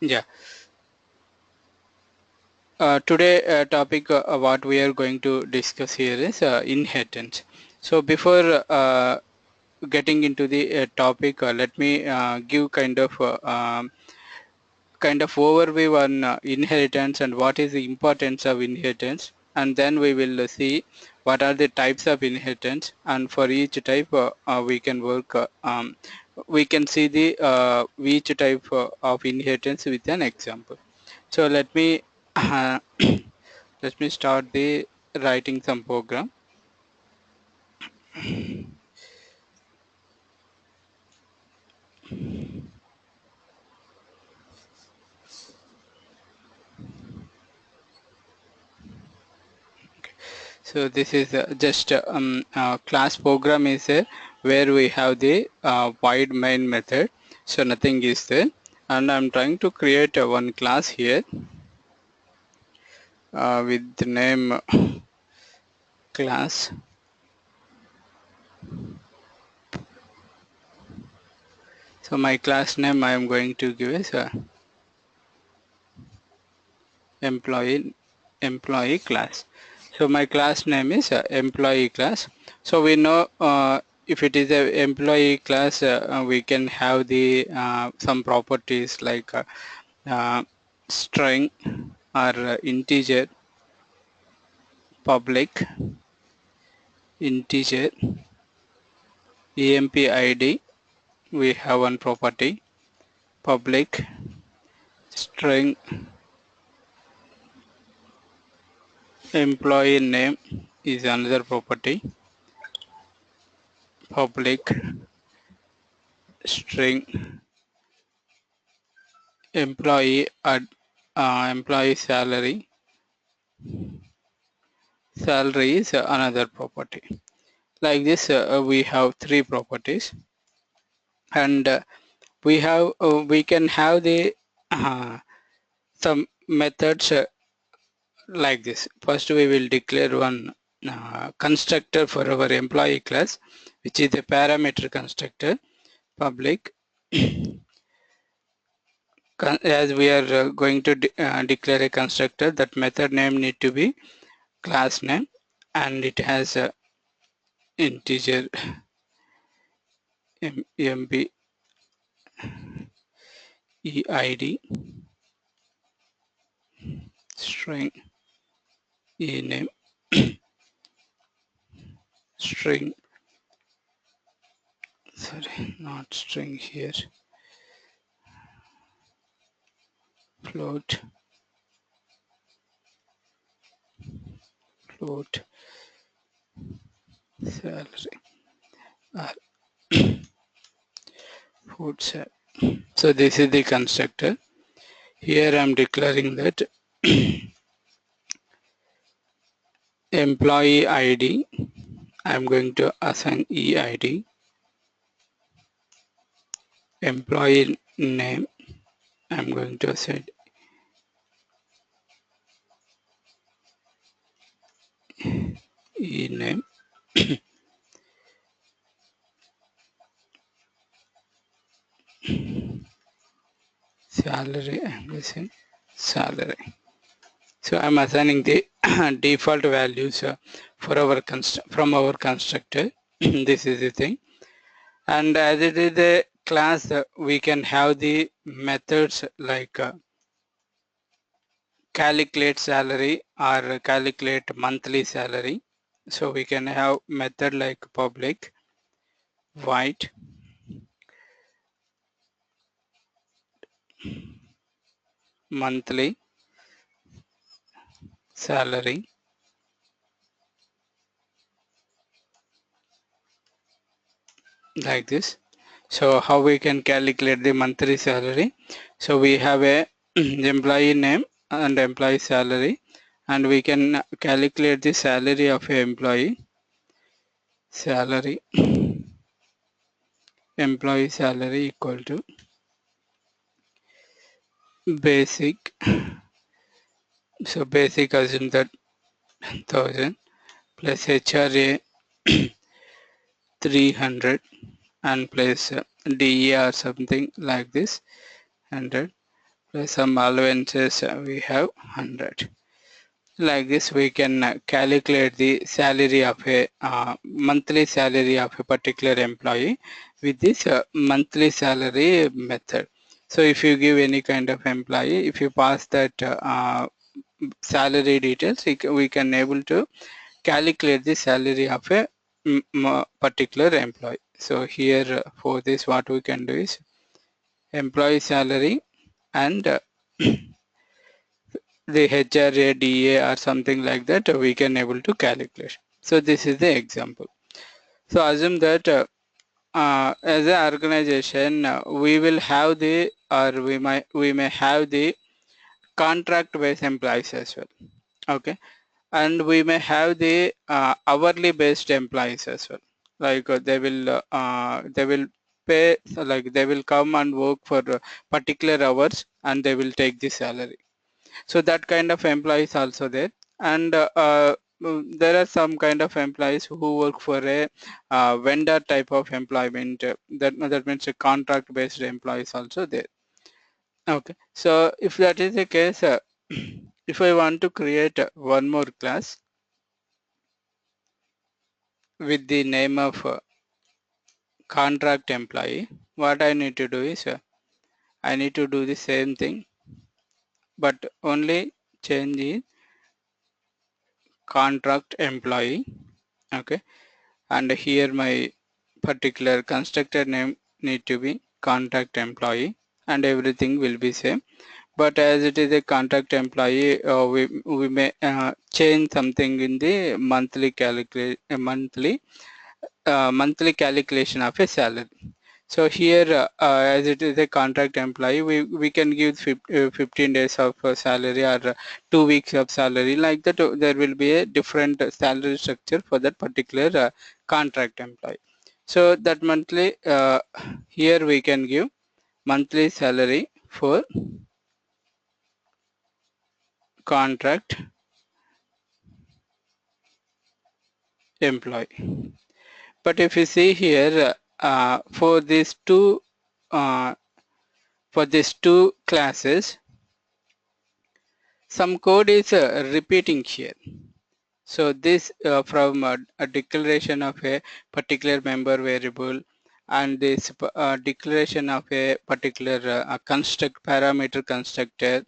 Yeah. Today topic what we are going to discuss here is inheritance. So before getting into the topic, let me give kind of overview on inheritance and what is the importance of inheritance, and then we will see what are the types of inheritance, and for each type we can work we can see the each type of inheritance with an example. So let me let me start the writing some program. So this is just class program is there where we have the void main method. So nothing is there, and I'm trying to create one class here with the name class. So my class name I am going to give is employee class. So my class name is employee class. So we know if it is a employee class, we can have the some properties like string or integer, public, integer, empid. We have one property, public, string, employee name is another property, public, string, employee salary is another property. Like this we have three properties, and we can have the some methods like this. First we will declare one constructor for our employee class, which is a parameter constructor, public. As we are going to declare a constructor, that method name need to be class name, and it has a integer empid, string ename, string, sorry, not string here, float, salary, or food salary. So this is the constructor. Here I'm declaring that employee ID, I'm going to assign EID, employee name, I'm going to assign ename, salary, I'm using salary. So I'm assigning the default values for our from our constructor. This is the thing. And as it is a class, we can have the methods like calculate salary or calculate monthly salary. So we can have method like public void monthly salary, like this. So how we can calculate the monthly salary? So we have a employee name and employee salary, and we can calculate the salary of a employee salary. Employee salary equal to basic. So basic assume that 1000 plus HRA 300 and plus DE or something like this 100 plus some allowances we have 100. Like this we can calculate the salary of a monthly salary of a particular employee with this monthly salary method. So if you give any kind of employee, if you pass that salary details, we can able to calculate the salary of a particular employee. So here for this what we can do is employee salary and the HRA, DA or something like that we can able to calculate. So this is the example. So assume that as an organization we will have the or we may have the contract based employees as well. Okay, and we may have the hourly based employees as well. Like they will pay, like they will come and work for particular hours and they will take the salary. So that kind of employees also there. And there are some kind of employees who work for a vendor type of employment. That means a contract based employees also there. Okay, so if that is the case, if I want to create one more class with the name of contract employee, what I need to do is I need to do the same thing, but only change the contract employee. Okay, and here my particular constructor name need to be contract employee and everything will be same. But as it is a contract employee, we may change something in the monthly calculation of a salary. So here, as it is a contract employee, we can give 15 days of salary or 2 weeks of salary. Like that, there will be a different salary structure for that particular contract employee. So that monthly, here we can give monthly salary for contract employee. But if you see here, uh, for these two classes, some code is repeating here. So this from a declaration of a particular member variable and this declaration of a particular construct parameter constructor.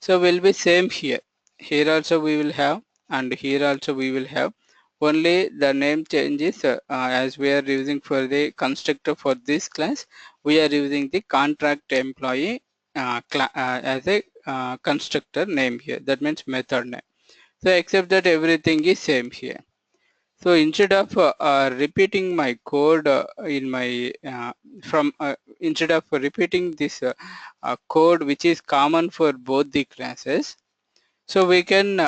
So will be same here. Here also we will have and here also we will have. Only the name changes as we are using for the constructor for this class. We are using the contract employee as a constructor name here. That means method name. So except that everything is same here. So instead of repeating my code in my instead of repeating this code which is common for both the classes, so we can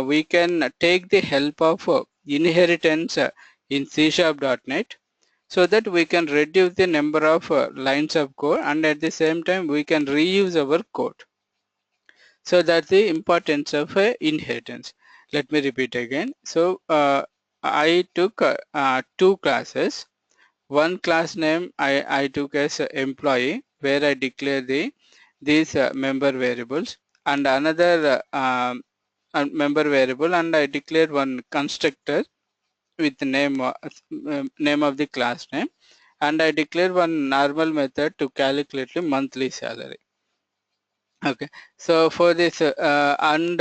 we can take the help of inheritance in C#.NET so that we can reduce the number of lines of code and at the same time we can reuse our code. So that's the importance of inheritance. Let me repeat again. So I took two classes. One class name I took as employee where I declare these member variables and another member variable and I declare one constructor with name of the class name and I declare one normal method to calculate the monthly salary. Okay, so for this and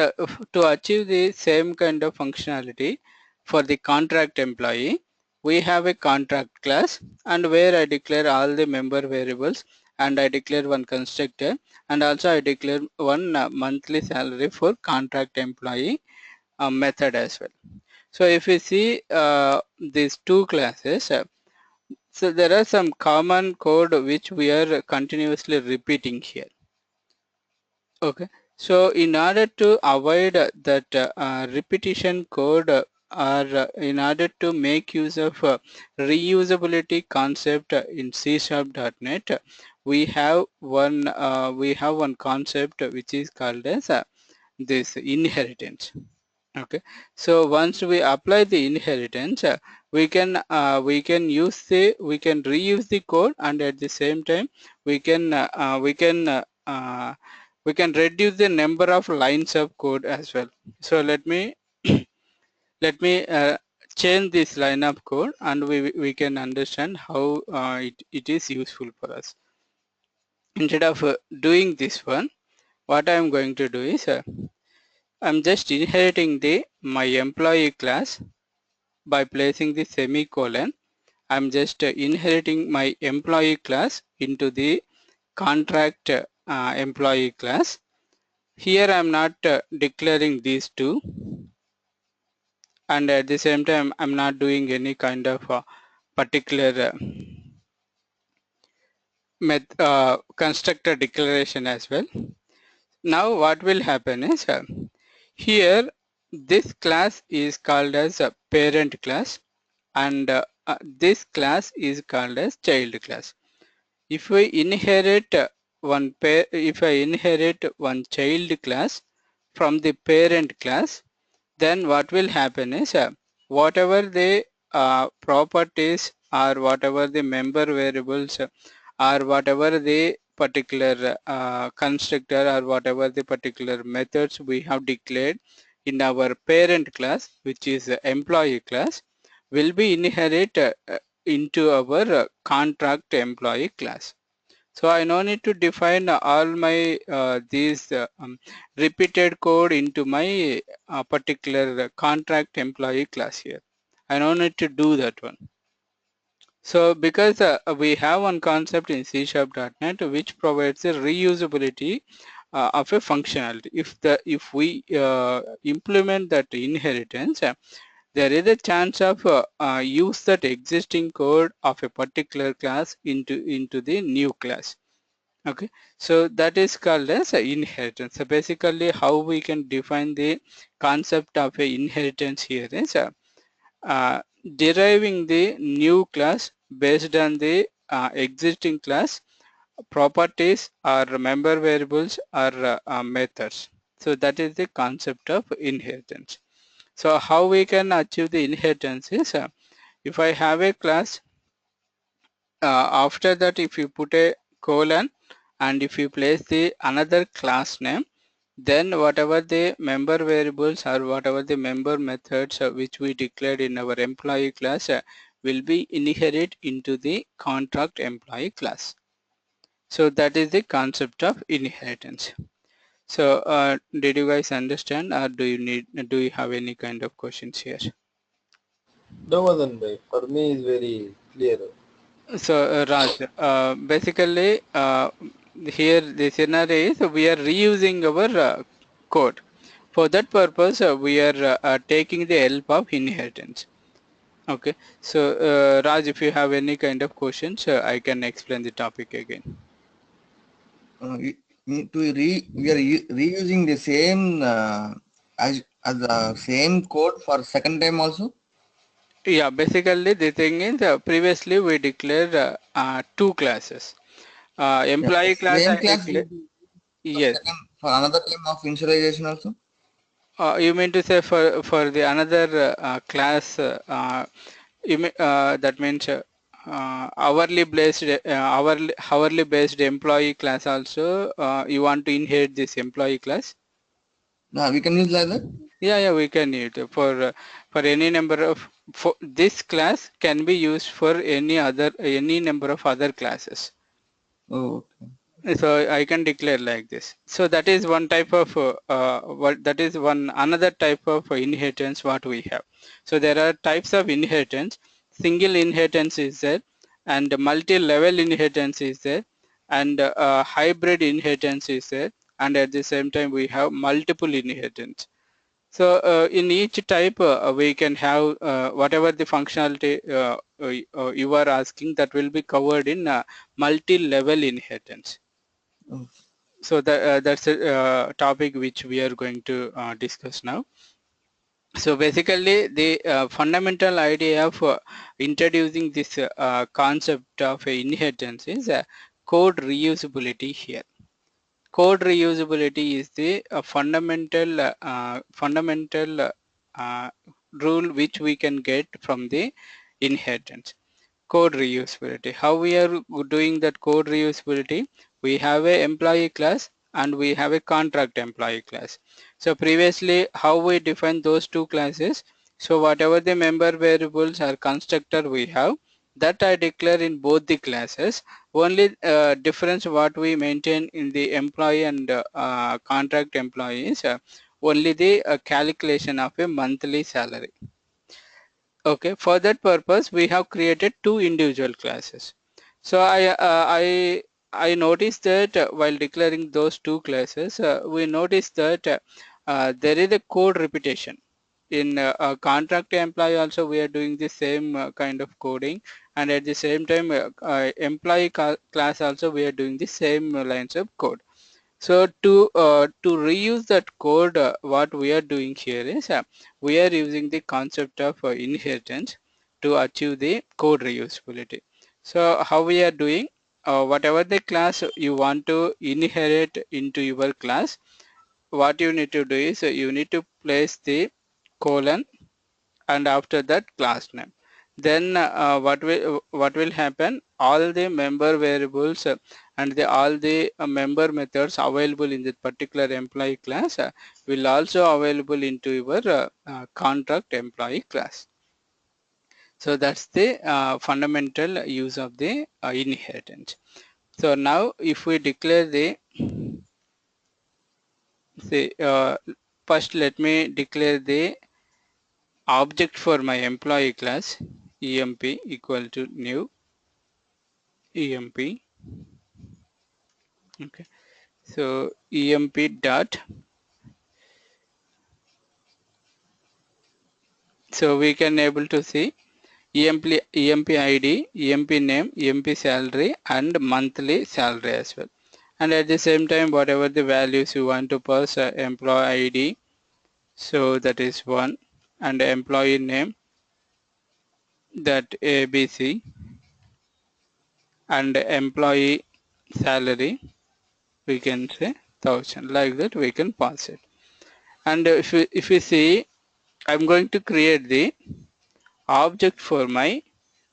to achieve the same kind of functionality for the contract employee, we have a contract class and where I declare all the member variables and I declare one constructor and also I declare one monthly salary for contract employee method as well. So if you see these two classes, so there are some common code which we are continuously repeating here. Okay, so in order to avoid that repetition code or in order to make use of reusability concept in C#.NET, we have one concept which is called as this inheritance. Okay, so once we apply the inheritance, we can use the we can reuse the code and at the same time we can we can reduce the number of lines of code as well. So let me let me change this line of code, and we can understand how it is useful for us. Instead of doing this one, what I am going to do is I'm just inheriting the my employee class by placing the semicolon. I'm just inheriting my employee class into the contract employee class. Here I'm not declaring these two, and at the same time I'm not doing any kind of particular constructor declaration as well. Now what will happen is here this class is called as a parent class, and this class is called as child class. If I inherit if I inherit one child class from the parent class, then what will happen is whatever the properties or whatever the member variables or whatever the particular constructor or whatever the particular methods we have declared in our parent class, which is employee class, will be inherit into our contract employee class. So I no need to define all my these repeated code into my particular contract employee class here. I no need to do that one. So because we have one concept in C#.NET which provides a reusability of a functionality. If we implement that inheritance, there is a chance of use that existing code of a particular class into the new class. Okay, so that is called as a inheritance. So basically how we can define the concept of a inheritance here is uh, deriving the new class based on the existing class properties or member variables or methods. So that is the concept of inheritance. So how we can achieve the inheritance is if I have a class, after that if you put a colon and if you place the another class name, then whatever the member variables or whatever the member methods which we declared in our employee class will be inherit into the contract employee class. So that is the concept of inheritance. So did you guys understand, or do you have any kind of questions here? No, Madan bhai. For me, is very clear. So Raj, basically here the scenario is we are reusing our code. For that purpose, we are taking the help of inheritance. Okay. So Raj, if you have any kind of questions, I can explain the topic again. We are reusing the same as the same code for second time also. Yeah, basically the thing is previously we declared two classes. Yeah, Employee class same I class will declare. be for Yes. second for another time of initialization also. You mean to say for the another class? That means hourly based employee class also. You want to inherit this employee class? Now we can use like that. Yeah, we can use it for any number of for this class can be used for any number of other classes. Oh, okay. So I can declare like this. So that is one type of what that is one another type of inheritance what we have. So there are types of inheritance. Single inheritance is there, and multi-level inheritance is there, and hybrid inheritance is there, and at the same time we have multiple inheritance. So in each type we can have whatever the functionality you are asking, that will be covered in multi-level inheritance. Oh, So that's a topic which we are going to discuss now. So basically the fundamental idea of introducing this concept of inheritance is code reusability here. Code reusability is the fundamental rule which we can get from the inheritance. Code reusability. How we are doing that code reusability? we have a employee class and we have a contract employee class. So previously how we define those two classes, so whatever the member variables or constructor we have, that I declare in both the classes. Only difference what we maintain in the employee and contract employees, only the calculation of a monthly salary. Okay, for that purpose we have created two individual classes. So I noticed that while declaring those two classes, we noticed that there is a code repetition. In a contract employee also we are doing the same kind of coding, and at the same time employee class also we are doing the same lines of code. So to reuse that code, what we are doing here is we are using the concept of inheritance to achieve the code reusability. So how we are doing, whatever the class you want to inherit into your class, what you need to do is you need to place the colon and after that class name. Then what will happen, all the member variables and all the member methods available in that particular employee class will also available into your contract employee class. So that's the fundamental use of the inheritance. So now if we declare the say first let me declare the object for my employee class, emp equal to new emp. Okay, so emp dot, so we can able to see emp id, emp name, emp salary and monthly salary as well. And at the same time whatever the values you want to pass, employee id, so that is one, and employee name, that abc, and employee salary we can say 1000, like that we can pass it. And if you see, I'm going to create the object for my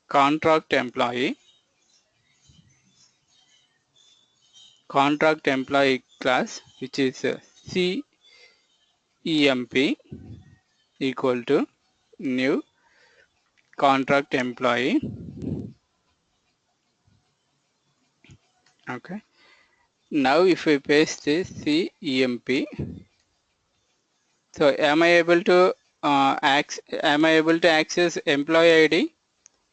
contract employee class, which is CEMP equal to new contract employee. Okay, now if we paste this CEMP, so am I able to access employee ID,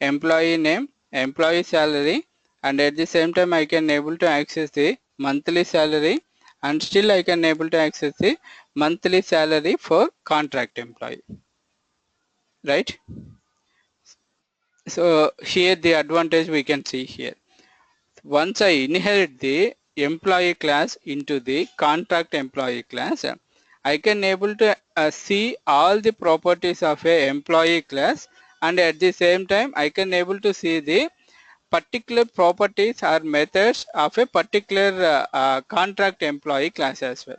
employee name, employee salary, and at the same time I can able to access the monthly salary, and still I can able to access the monthly salary for contract employee, right? So here the advantage we can see here. Once I inherit the employee class into the contract employee class, I can able to see all the properties of a employee class, and at the same time I can able to see the particular properties or methods of a particular contract employee class as well.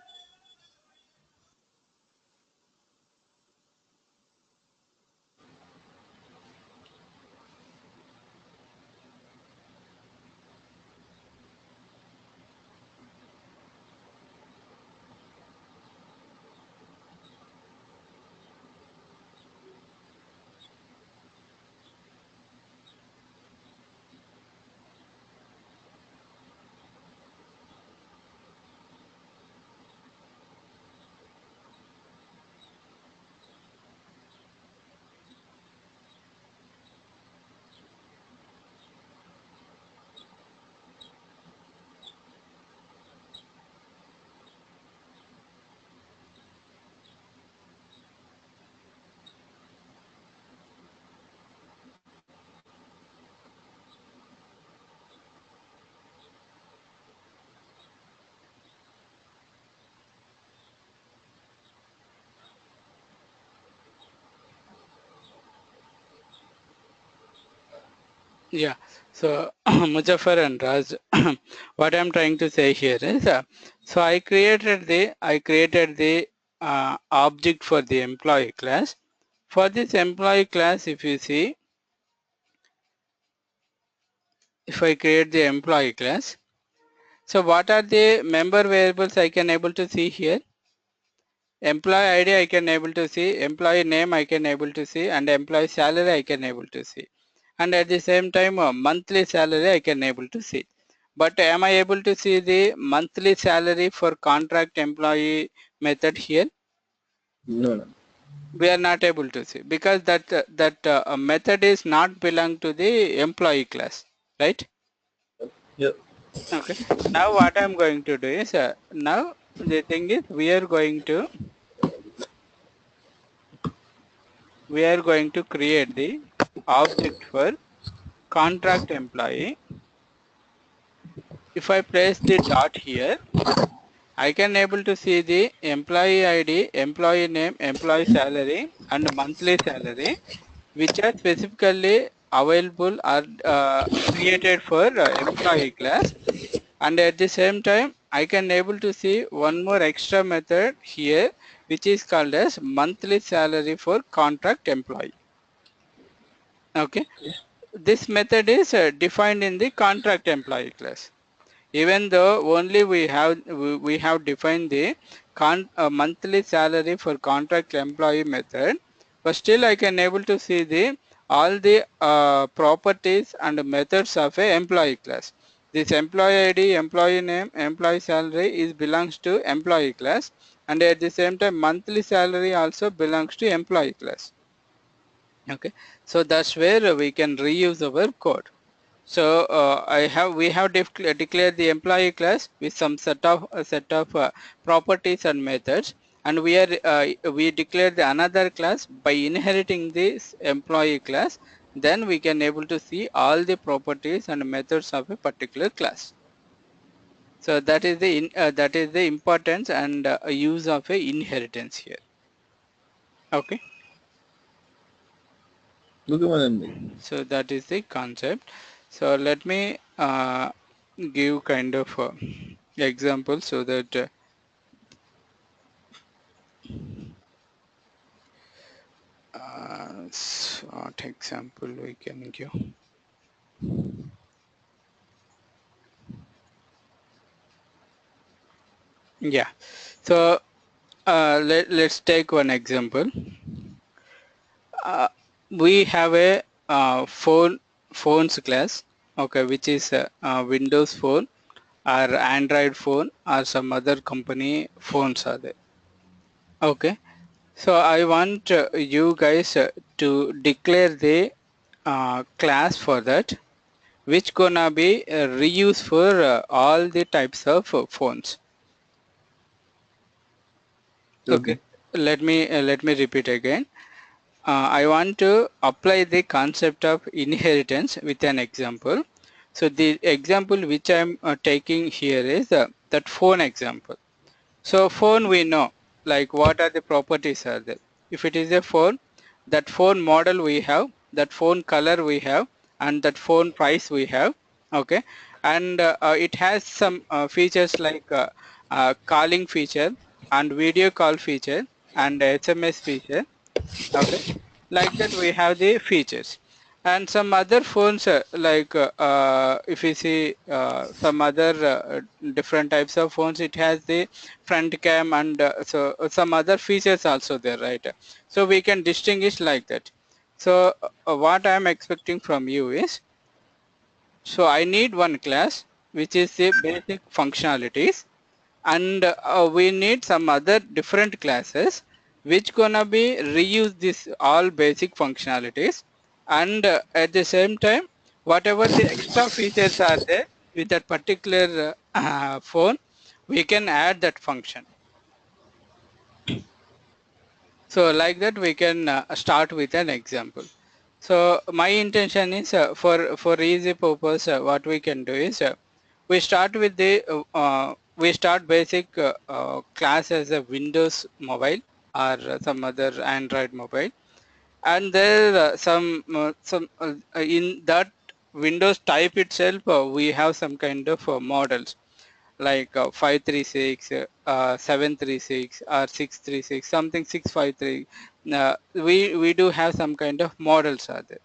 Yeah, so Muzaffar and Raj, what I'm trying to say here is, so I created the object for the employee class. For this employee class, if you see, if I create the employee class, So what are the member variables I can able to see here? Employee ID I can able to see, employee name I can able to see, and employee salary I can able to see. And at the same time, monthly salary I can able to see. But am I able to see the monthly salary for contract employee method here? No, no. We are not able to see because that method is not belong to the employee class, right? Yep. Okay. Now what I'm going to do is now the thing is we are going to create the object for contract employee. If I place the dot here, I can able to see the employee ID, employee name, employee salary, and monthly salary, which are specifically available or created for employee class. And at the same time, I can able to see one more extra method here, which is called as monthly salary for contract employee. Okay. This method is defined in the contract employee class. Even though only we have defined the monthly salary for contract employee method, but still I can able to see the all the properties and methods of a employee class. This employee ID, employee name, employee salary is belongs to employee class, and at the same time monthly salary also belongs to employee class. Okay, so that's where we can reuse our code. So we have declared the employee class with some set of properties and methods, and we declare the another class by inheriting this employee class. Then we can able to see all the properties and methods of a particular class. So that is that is the importance and use of a inheritance here. Okay. Look at one. So that is the concept. So let me give kind of example so that what example we can give. Yeah. So let's take one example. Uh, we have a phones class, okay, which is Windows phone or Android phone or some other company phones are there. Okay. So I want you guys to declare the class for that, which gonna be reused for all the types of phones. Okay, Okay. let me repeat again. I want to apply the concept of inheritance with an example. So the example which I'm taking here is that phone example. So phone we know, like what are the properties are there. If it is a phone, that phone model we have, that phone color we have, and that phone price we have. Okay, and it has some features like calling feature and video call feature and SMS feature. Okay, like that we have the features. And some other phones like if you see some other different types of phones, it has the front cam and some other features also there, right? So we can distinguish like that. So what I am expecting from you is, so I need one class which is the basic functionalities, and we need some other different classes which gonna be reuse this all basic functionalities, and at the same time whatever the extra features are there with that particular phone, we can add that function. So like that we can start with an example. So my intention is for easy purpose, what we can do is we start with the we start basic class as a Windows mobile or some other Android mobile, and there some in that Windows type itself we have some kind of models like 536, 736 or 636, something 653. We do have some kind of models are there.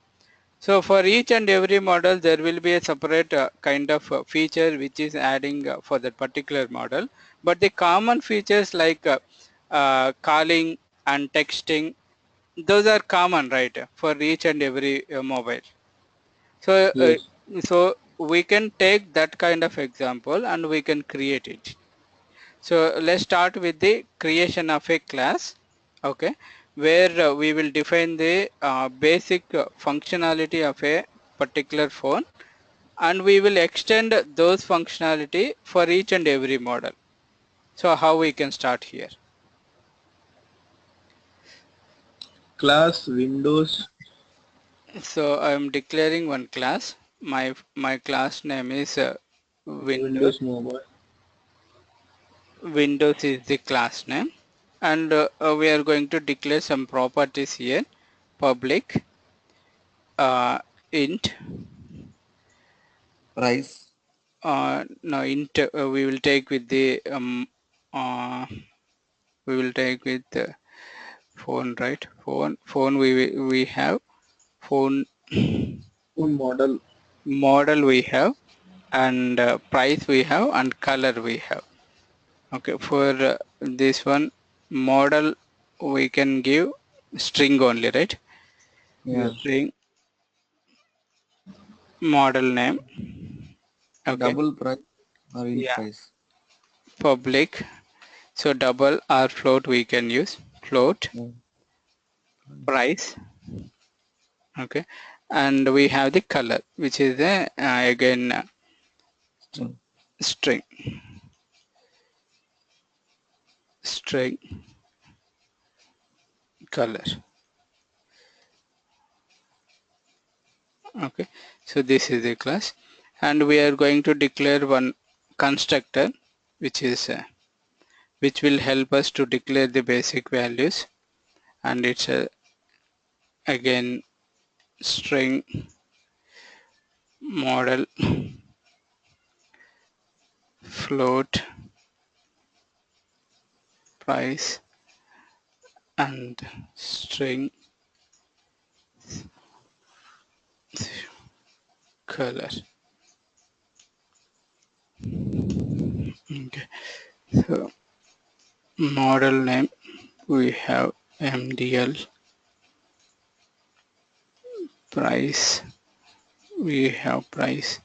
So for each and every model, there will be a separate kind of feature which is adding for that particular model. But the common features like calling and texting, those are common, right, for each and every mobile. So, Yes. so we can take that kind of example and we can create it. So let's start with the creation of a class, okay, where we will define the basic functionality of a particular phone, and we will extend those functionality for each and every model. So how we can start here? Class Windows. So I am declaring one class. My class name is Windows. Windows Mobile. Windows is the class name, and we are going to declare some properties here. Public int Price. no int we will take with the uh, we will take with phone, right? Phone we have phone Phone model. model we have, and price we have, and color we have. Okay, for this one model we can give string only, right? Yeah. Yes. String model name. Okay, Double price or in yeah, price. public. So double or float we can use float Yeah. price. Okay, and we have the color, which is a again String. string string color. Okay, so this is the class, and we are going to declare one constructor, which is which will help us to declare the basic values, and it's again string model float price and string color. Okay, so model name we have MDL, price we have price,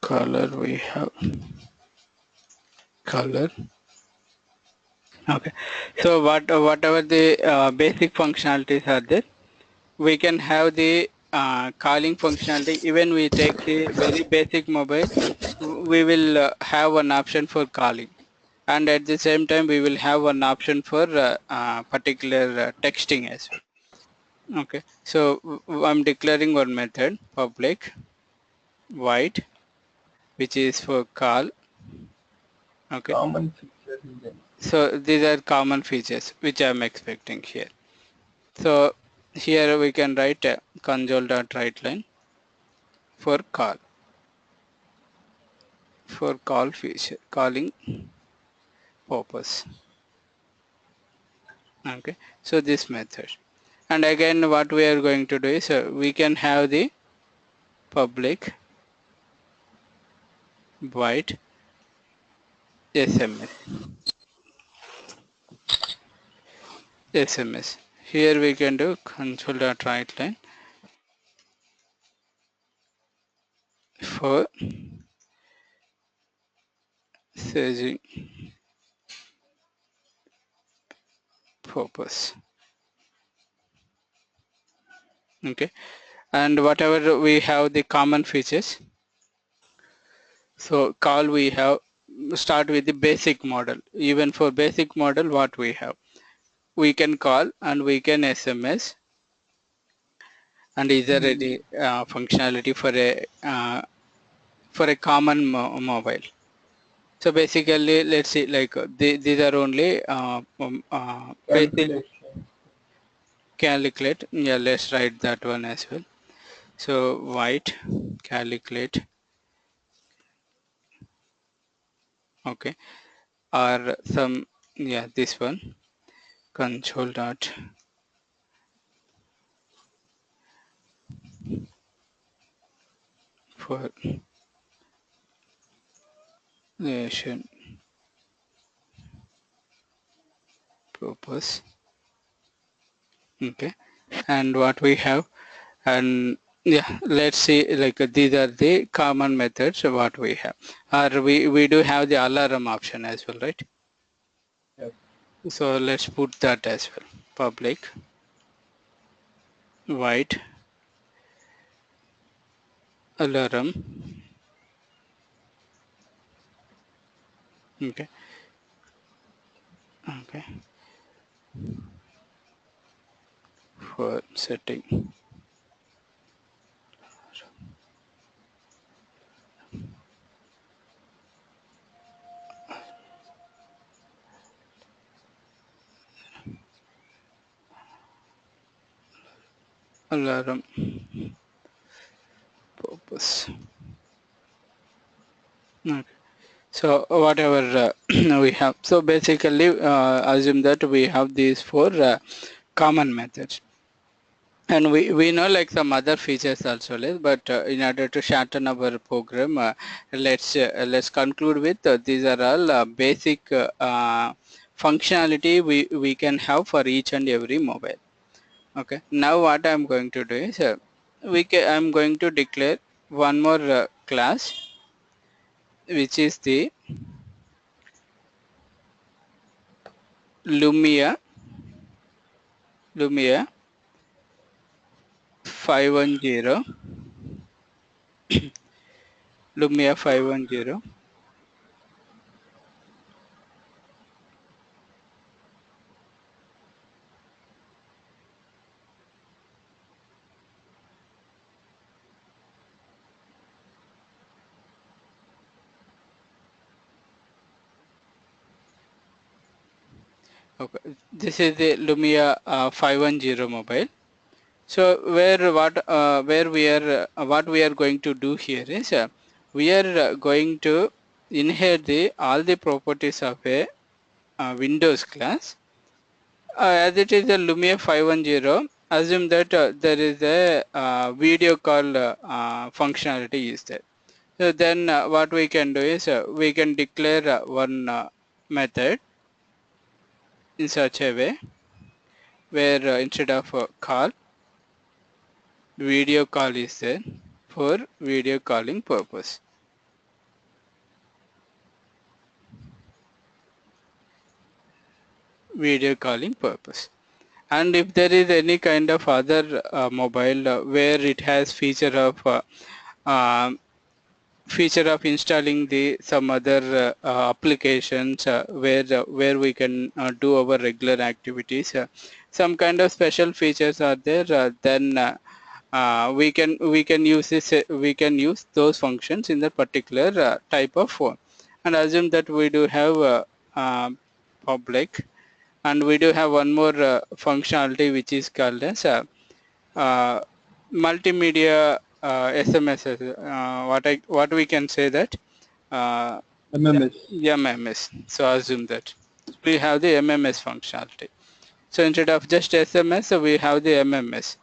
color we have color. Okay, so whatever the basic functionalities are there, we can have the calling functionality. Even we take the very basic mobile, we will have an option for calling, and at the same time we will have an option for particular texting as well. Okay, so I'm declaring one method public void, which is for call. Okay, Common feature hidden. so these are common features which I'm expecting here. So here we can write console.writeLine for call, for call feature, calling purpose. Okay, so this method, and again what we are going to do is we can have the public void SMS. SMS. Here we can do console.writeLine for searching purpose. Okay, and whatever we have the common features. So call we have start with the basic model. Even for basic model, what we have, we can call and we can SMS, and is there any functionality for a common mobile. So basically, let's see, like these are only basic Calculation. calculate. Yeah, let's write that one as well. So white calculate, okay, or some, yeah, this one, console dot for relation purpose, okay. And what we have, and yeah, let's see, like these are the common methods what we have, or we do have the alarm option as well, right? Yep. So let's put that as well, public white alarm, okay, okay, for setting alarm purpose, okay. So whatever we have, so basically assume that we have these four common methods. And we know like some other features also, but in order to shorten our program, let's conclude with these are all basic functionality we can have for each and every mobile. Okay. Now what I'm going to do is I'm going to declare one more class, which is the Lumia Lumia 510 Lumia 510. Okay. This is the Lumia 510 mobile. So where we are what we are going to do here is we are going to inherit the all the properties of a Windows class. As it is a Lumia 510, assume that there is a video call functionality is there. So then what we can do is we can declare one method in such a way where instead of call, video call is there for video calling purpose. Video calling purpose. And if there is any kind of other mobile where it has um, feature of installing the some other applications where we can do our regular activities, some kind of special features are there, then we can use this we can use those functions in the particular type of phone. And assume that we do have public, and we do have one more functionality which is called as uh, multimedia SMSs. What we can say that uh, MMS. MMS. So assume that we have the MMS functionality. So instead of just SMS, we have the MMS.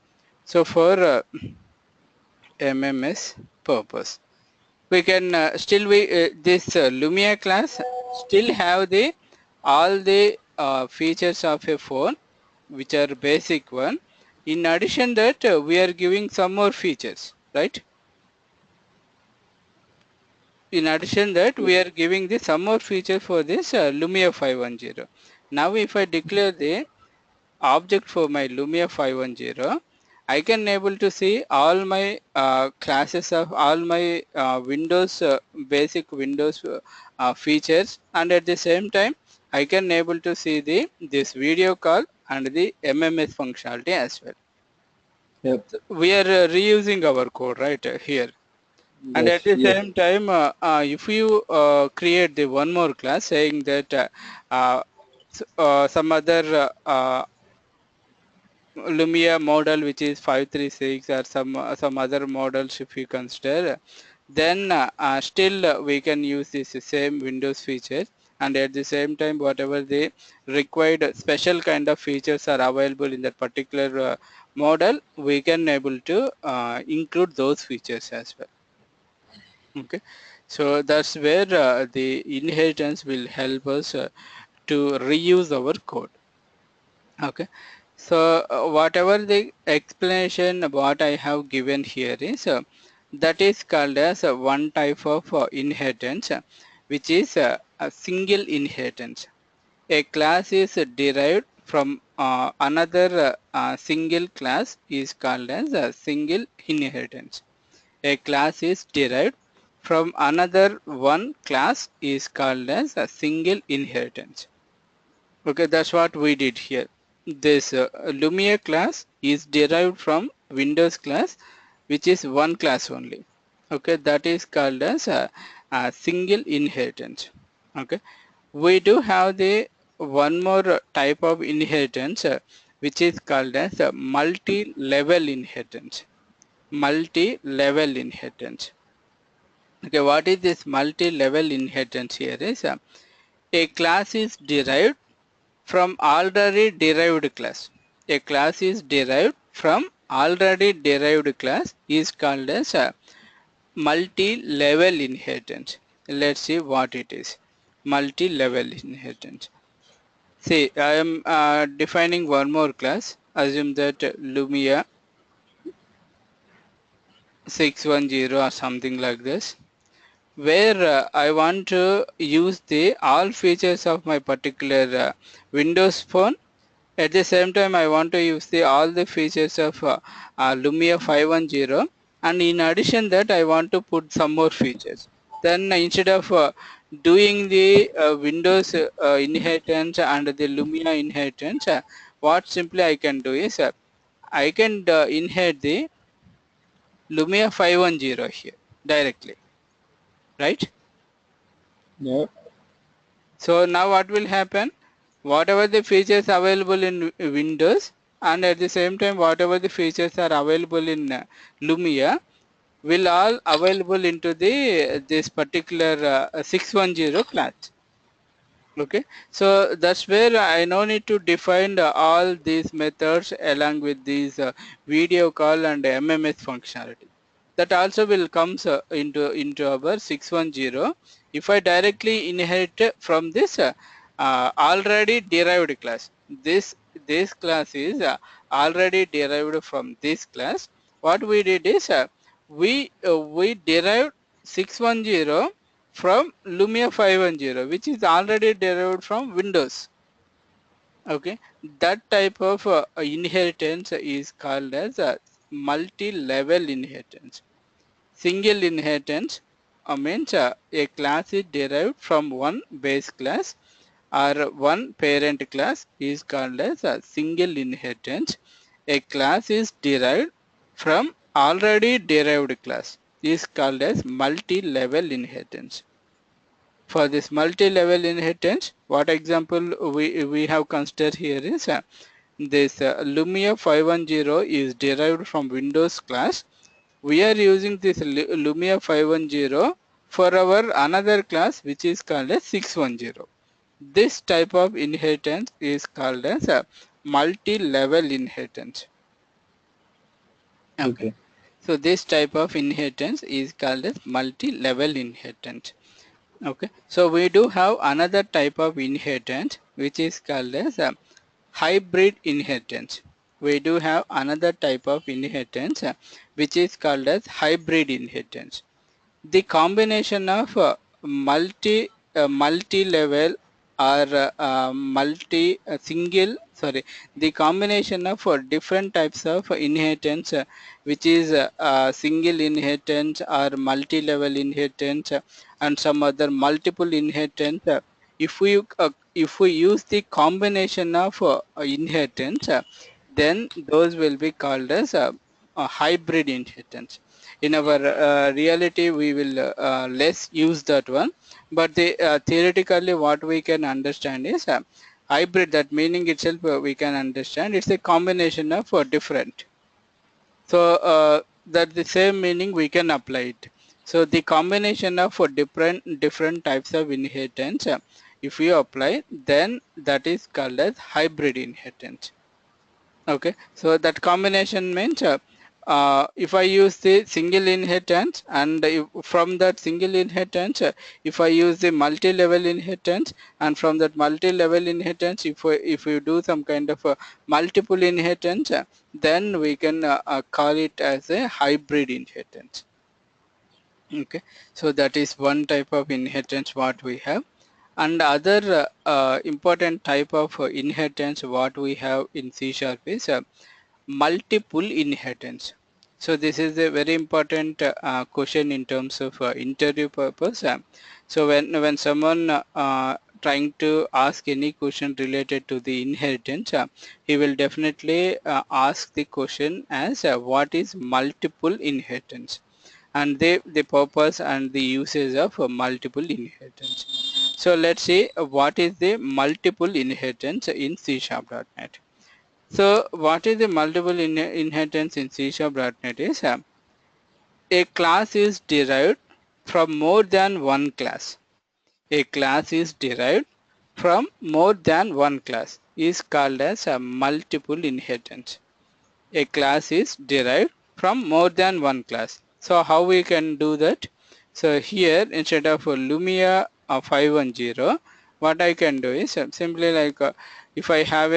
So for MMS purpose, we can still we this Lumia class still have the all the features of a phone, which are basic one. In addition that we are giving some more features, right? In addition that we are giving the some more feature for this Lumia 510. Now if I declare the object for my Lumia 510, I can able to see all my classes of all my Windows basic Windows features, and at the same time I can able to see the this video call and the MMS functionality as well. Yep. We are reusing our code right here. And Yes. at the Yes. same time, if you create the one more class saying that some other Lumia model which is 536 or some other models if you consider, then still we can use this same Windows features, and at the same time whatever the required special kind of features are available in that particular model, we can able to include those features as well. Okay, so that's where the inheritance will help us to reuse our code. Okay, so whatever the explanation what I have given here is that is called as one type of inheritance, which is a single inheritance. A class is derived from another single class is called as a single inheritance. A class is derived from another one class is called as a single inheritance. Okay, that's what we did here. This Lumia class is derived from Windows class, which is one class only. Okay, that is called as a single inheritance. Okay, we do have the one more type of inheritance, which is called as a multi-level inheritance. Multi-level inheritance. Okay, what is this multi-level inheritance here is a class is derived from already derived class. A class is derived from already derived class is called as a multi-level inheritance. Let's see what it is. Multi-level inheritance. See, I am defining one more class. Assume that Lumia 610 or something like this, where I want to use the all features of my particular Windows phone. At the same time, I want to use all the features of Lumia 510, and in addition that I want to put some more features. Then instead of doing the Windows inheritance and the Lumia inheritance, what simply I can do is I can inherit the Lumia 510 here directly, right? Yeah. So now what will happen? Whatever the features available in Windows, and at the same time whatever the features are available in Lumia, will all available into the this particular 610 class. Okay, so that's where I no need to define all these methods along with these video call and MMS functionality. That also will comes into our 610 if I directly inherit from this already derived class. This class is already derived from this class. What we did is we derived 610 from Lumia 510, which is already derived from Windows. Okay, that type of inheritance is called as a multi-level inheritance. Single inheritance means a class is derived from one base class or one parent class is called as a single inheritance. A class is derived from already derived class is called as multi-level inheritance. For this multi-level inheritance, what example we have considered here is this Lumia 510 is derived from Windows class. We are using this Lumia 510 for our another class which is called as 610. This type of inheritance is called as a multi-level inheritance. Okay. Okay. So this type of inheritance is called as multi-level inheritance. Okay, so we do have another type of inheritance which is called as a hybrid inheritance. We do have another type of inheritance which is called as hybrid inheritance. The combination of multi-level or multi single sorry, the combination of different types of inheritance which is single inheritance or multi-level inheritance and some other multiple inheritance, if we use the combination of inheritance, then those will be called as a hybrid inheritance. In our reality we will less use that one, but the theoretically what we can understand is Hybrid, that meaning itself we can understand. It's a combination of different. So that the same meaning we can apply it. So the combination of different types of inheritance, if you apply, then that is called as hybrid inheritance. Okay, so that combination means if I use the single inheritance, and from that single inheritance, if I use the multi-level inheritance, and from that multi-level inheritance, if we do some kind of multiple inheritance, then we can call it as a hybrid inheritance. Okay, so that is one type of inheritance what we have. And other important type of inheritance what we have in C# is multiple inheritance. So this is a very important question in terms of interview purpose. So when someone trying to ask any question related to the inheritance, he will definitely ask the question as what is multiple inheritance, and the purpose and the usage of multiple inheritance. So let's see what is the multiple inheritance in C#.NET. So what is the multiple inheritance in C#.NET is a class is derived from more than one class. A class is derived from more than one class is called as a multiple inheritance. A class is derived from more than one class. So how we can do that? So here instead of Lumia 510, what I can do is simply like if I have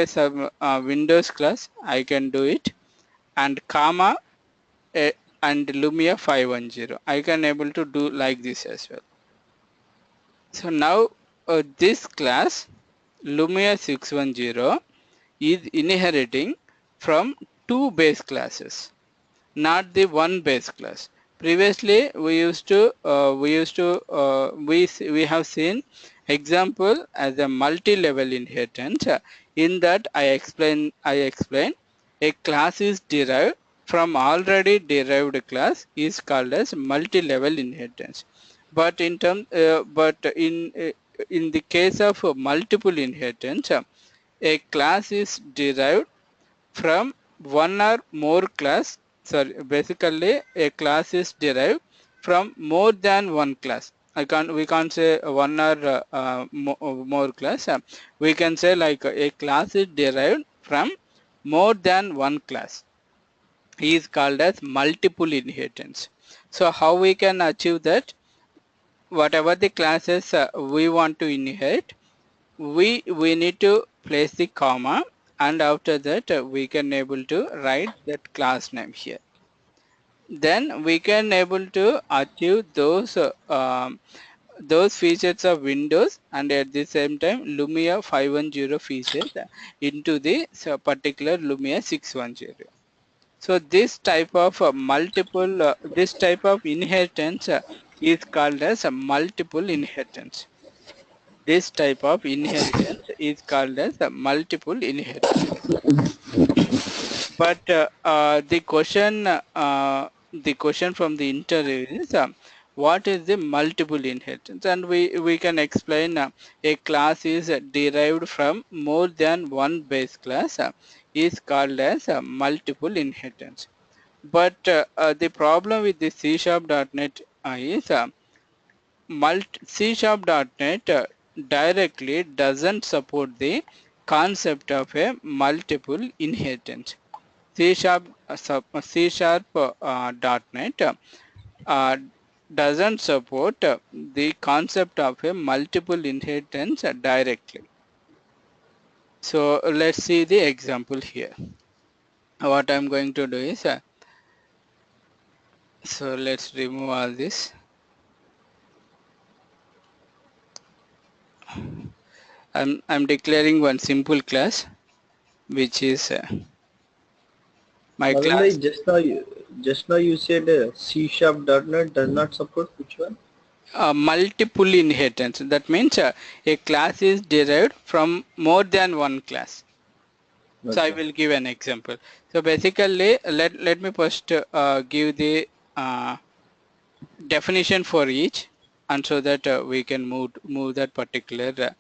a Windows class, I can do it, and comma and Lumia 510. I can able to do like this as well. So now this class Lumia 610 is inheriting from two base classes, not the one base class. Previously we have seen example as a multi-level inheritance. In that I explain a class is derived from already derived class is called as multi-level inheritance. But in the case of multiple inheritance, a class is derived from one or more class. Sorry, basically a class is derived from more than one class. We can't say one or more class. We can say like a class is derived from more than one class is called as multiple inheritance. So how we can achieve that? Whatever the classes we want to inherit, we need to place the comma, and after that we can able to write that class name here. Then we can able to achieve those features of Windows, and at the same time Lumia 510 features into the particular Lumia 610. So this type of this type of inheritance is called as a multiple inheritance. This type of inheritance is called as a multiple inheritance. But the question from the interview is what is the multiple inheritance? And we can explain a class is derived from more than one base class is called as a multiple inheritance. But the problem with the C#.NET is C#.NET directly doesn't support the concept of a multiple inheritance. C#.NET doesn't support the concept of a multiple inheritance directly. So let's see the example here. What I'm going to do is, so let's remove all this. I'm declaring one simple class, which is my Madan class bhai, just now you said C#.NET does not support which one? multiple inheritance. That means a class is derived from more than one class. So I Okay. will give an example. So basically, let me first give the definition for each, and so that we can move that particular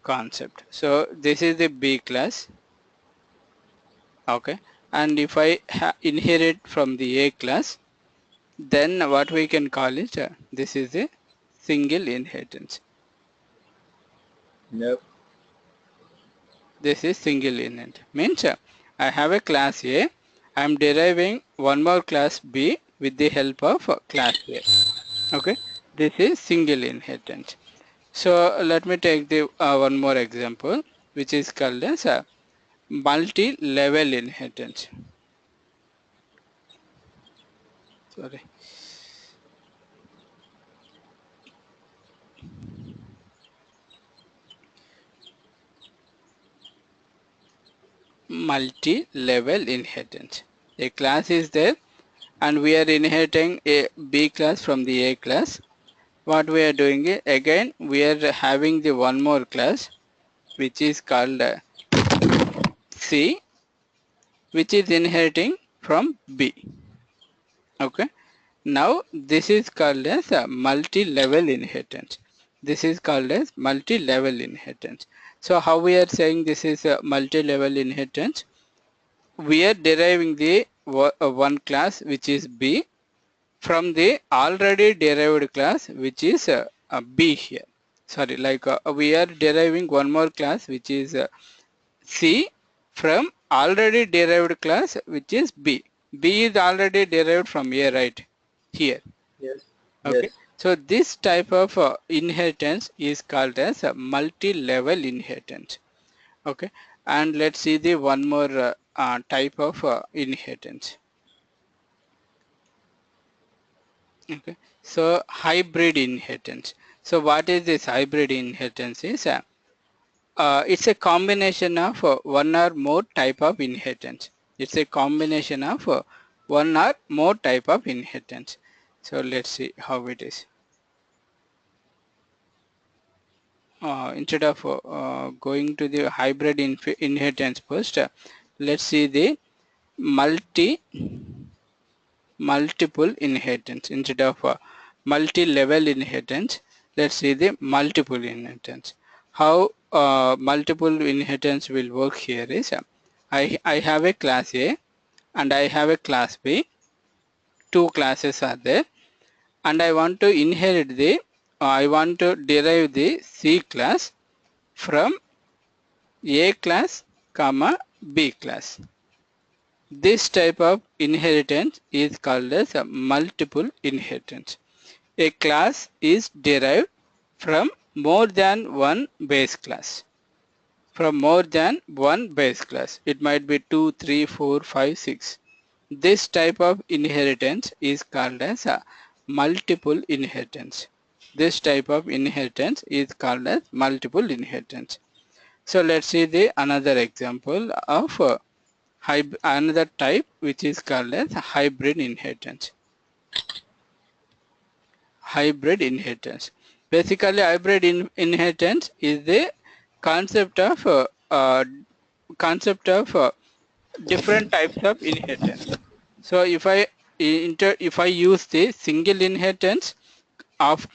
concept. So this is the B class. Okay, and if I inherit from the A class, then what we can call it, this is a single inheritance. Yep. This is single inheritance. Means I have a class A. I am deriving one more class B with the help of class A. Okay, this is single inheritance. So let me take the one more example, which is called as multi-level inheritance. Sorry. Multi-level inheritance. A class is there and we are inheriting a B class from the A class. What we are doing is, again we are having the one more class which is called C, which is inheriting from B. Okay. Now this is called as a multi-level inheritance. This is called as multi-level inheritance. So how we are saying this is a multi-level inheritance? We are deriving the one class which is B from the already derived class which is B here. Sorry, like we are deriving one more class which is C from already derived class which is B. B is already derived from A, right? Here. Yes. Okay. Yes. So this type of inheritance is called as a multi-level inheritance. Okay. And let's see the one more type of inheritance. Okay. So hybrid inheritance. So what is this hybrid inheritance is? It's a combination of one or more type of inheritance. It's a combination of one or more type of inheritance. So let's see how it is. Instead of going to the hybrid inheritance first, let's see the multiple inheritance. Instead of multi-level inheritance, let's see the multiple inheritance. How multiple inheritance will work here is, I have a class A and I have a class B. Two classes are there, and I want to inherit the, I want to derive the C class from A class, comma B class. This type of inheritance is called as a multiple inheritance. A class is derived from more than one base class. From more than one base class. It might be 2, 3, 4, 5, 6. This type of inheritance is called as a multiple inheritance. This type of inheritance is called as multiple inheritance. So let's see the another example of another type which is called as hybrid inheritance. Hybrid inheritance. Basically, hybrid inheritance is the concept of different types of inheritance. So if I use the single inheritance of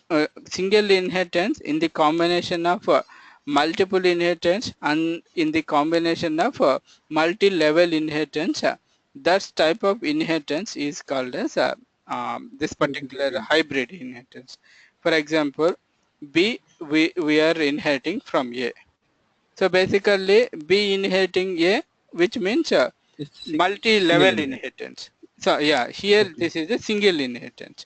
single inheritance in the combination of multiple inheritance and in the combination of multi-level inheritance, that type of inheritance is called as this particular hybrid inheritance. For example, B, we are inheriting from A. So basically B inheriting A, which means It's single multi-level inheritance. inheritance. So yeah, here Okay. this is a single inheritance.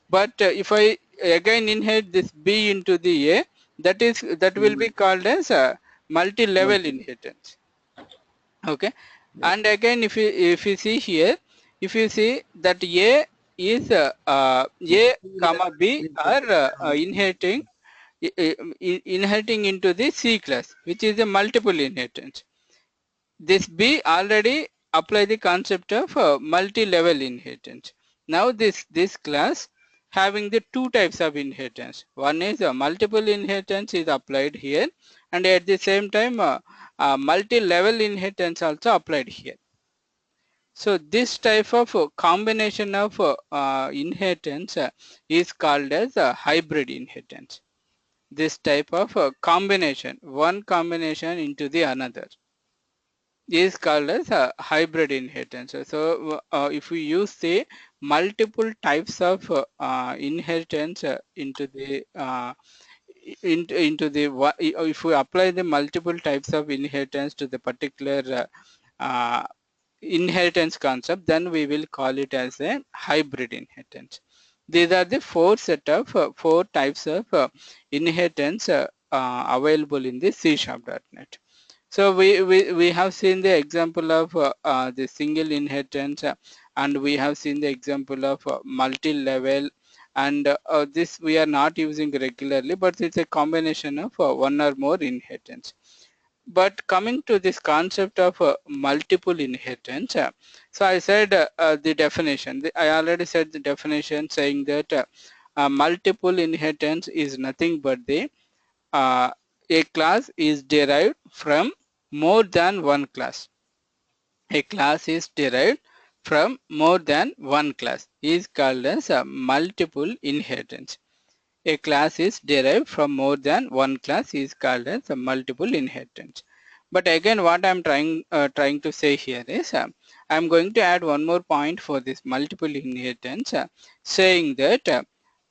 But if I again inherit this B into the A, that will be Mm, called as a multi-level multiple. inheritance. Okay, Yes. and again if you see here, if you see that A is A comma B are inheriting inheriting into the C class, which is a multiple inheritance. This B already apply the concept of multi-level inheritance. Now this class having the two types of inheritance. One is a multiple inheritance is applied here, and at the same time multi-level inheritance also applied here. So this type of combination of inheritance is called as a hybrid inheritance. this type of combination, one combination into the another, is called as a hybrid inheritance. So if we use the multiple types of inheritance into the if we apply the multiple types of inheritance to the particular inheritance concept, then we will call it as a hybrid inheritance. These are the four types of inheritance available in the C#.NET. So we have seen the example of the single inheritance, and we have seen the example of multi-level, and this we are not using regularly, but it's a combination of one or more inheritance. But coming to this concept of multiple inheritance, so I said the definition. I already said the definition, saying that multiple inheritance is nothing but a class is derived from more than one class. A class is derived from more than one class is called as a multiple inheritance. A class is derived from more than one class is called as a multiple inheritance. But again, what I'm trying to say here is I'm going to add one more point for this multiple inheritance, saying that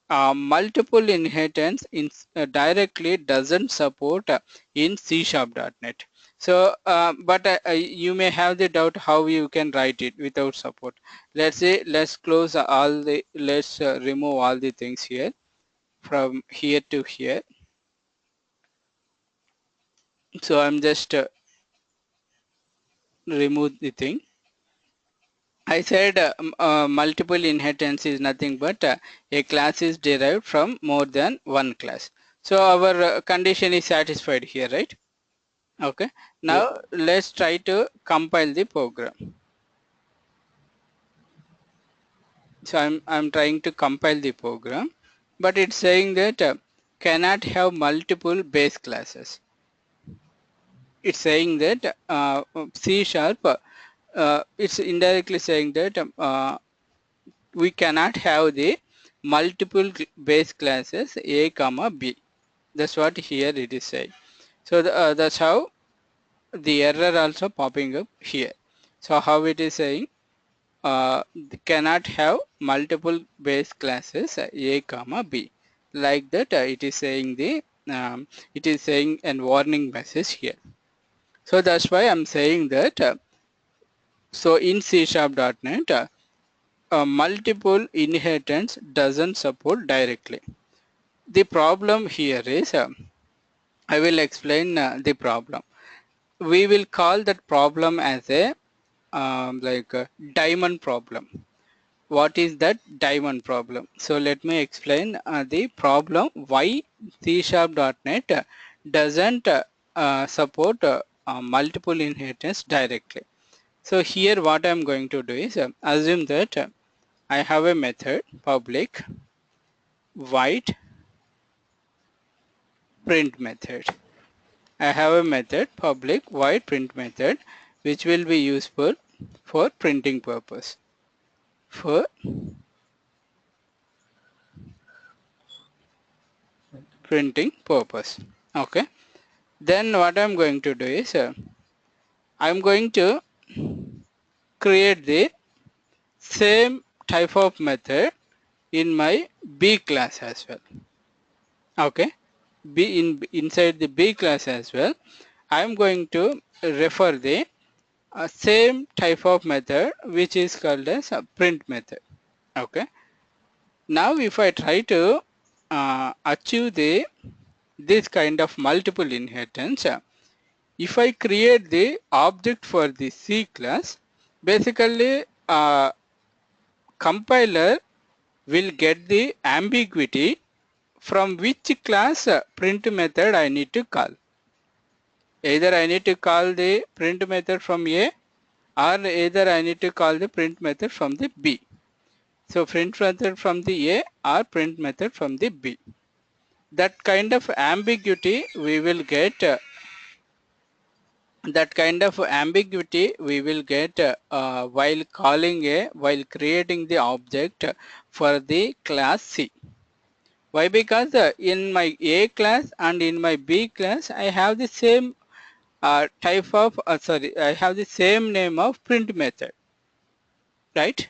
multiple inheritance directly doesn't support in C#.NET. So, but you may have the doubt how you can write it without support. Let's say let's close all the let's remove all the things here from here to here. So I'm just remove the thing. I said multiple inheritance is nothing but a class is derived from more than one class. So our condition is satisfied here, right? Okay. Yes. Now let's try to compile the program. So I'm trying to compile the program, but it's saying that cannot have multiple base classes. It's saying that C sharp, it's indirectly saying that we cannot have the multiple base classes A comma B. That's what here it is saying. So that's how the error also popping up here. So how it is saying cannot have multiple base classes A comma B. Like that it is saying it is saying a warning message here. So that's why I'm saying that so in C#.NET multiple inheritance doesn't support directly. The problem here is I will explain the problem. We will call that problem as a like a diamond problem. What is that diamond problem? So let me explain the problem why C#.NET doesn't support multiple inheritance directly. So here what I'm going to do is assume that I have a method public void print method. I have a method public void print method which will be useful for printing purpose. For printing purpose. Okay. Then what I'm going to do is I'm going to create the same type of method in my B class as well. Okay. Inside the B class as well. I'm going to refer the same type of method which is called as a print method. Okay. Now if I try to achieve this kind of multiple inheritance, if I create the object for the C class, basically compiler will get the ambiguity from which class print method I need to call. Either I need to call the print method from A, or either I need to call the print method from the B. So print method from the A or print method from the B. That kind of ambiguity we will get while creating the object for the class C. Why? Because in my A class and in my B class, I have the same type of, I have the same name of print method, right?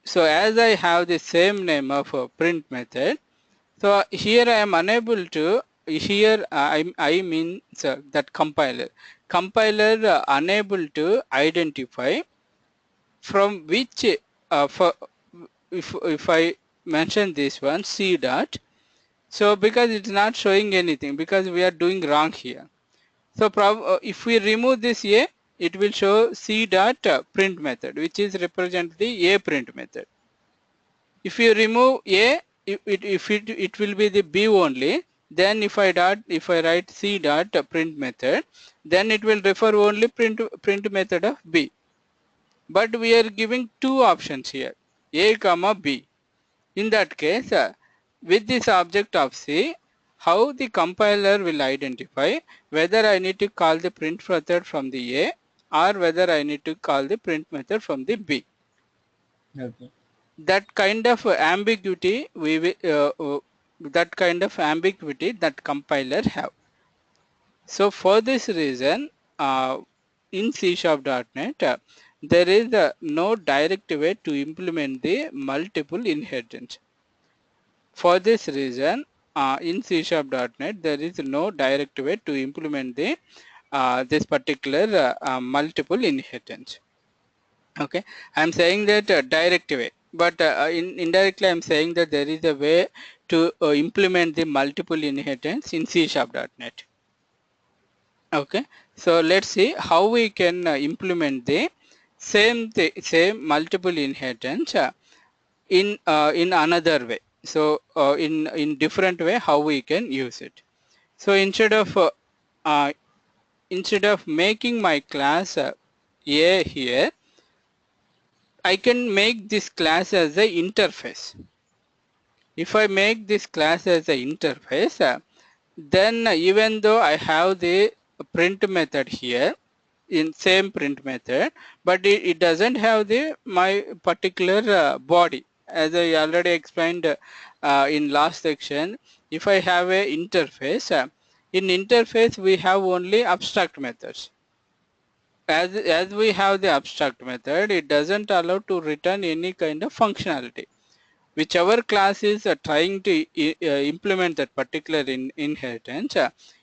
So as I have the same name of print method, so here I am unable to, here I mean that compiler unable to identify from which, for if I mention this one C dot, so because it's not showing anything because we are doing wrong here. So if we remove this A, it will show C dot print method, which is represent the A print method. If you remove A, it will be the B only. Then if I write C dot print method, then it will refer only print method of B. But we are giving two options here, A comma B. In that case, with this object of C, how the compiler will identify whether I need to call the print method from the A or whether I need to call the print method from the B. Okay. That kind of ambiguity that compiler have. So for this reason, in C#.NET, there is no direct way to implement the multiple inheritance. For this reason, in C#.NET, there is no direct way to implement the this particular multiple inheritance. Okay, I'm saying that direct way, but indirectly I'm saying that there is a way to implement the multiple inheritance in C#.NET. Okay, so let's see how we can implement the same multiple inheritance in another way. So in different way, how we can use it. So uh, instead of making my class A here, I can make this class as a interface. If I make this class as a interface, then even though I have the print method here in same print method, but it doesn't have the my particular body. As I already explained in last section, if I have a interface, in interface we have only abstract methods. As we have the abstract method, it doesn't allow to return any kind of functionality. Whichever class is trying to implement that particular inheritance,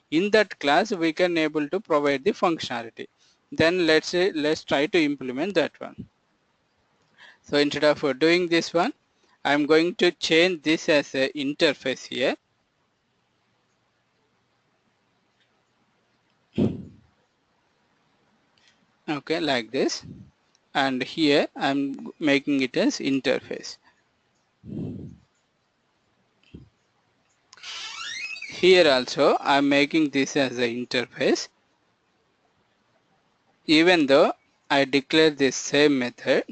in that class we can able to provide the functionality. Then let's try to implement that one. So instead of doing this one, I'm going to change this as a interface here. Okay, like this, and here I'm making it as interface. Here also I'm making this as an interface, even though I declare this same method.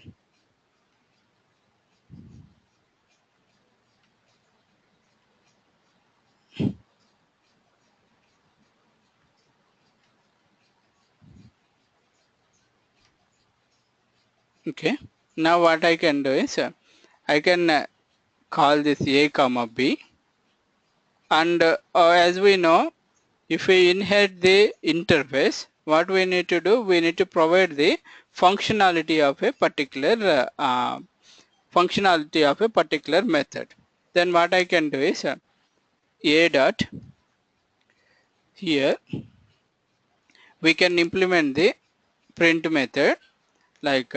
Okay, now what I can do is I can call this A comma B, and as we know, if we inherit the interface, what we need to do, we need to provide the functionality of a particular method. Then what I can do is A dot, here we can implement the print method like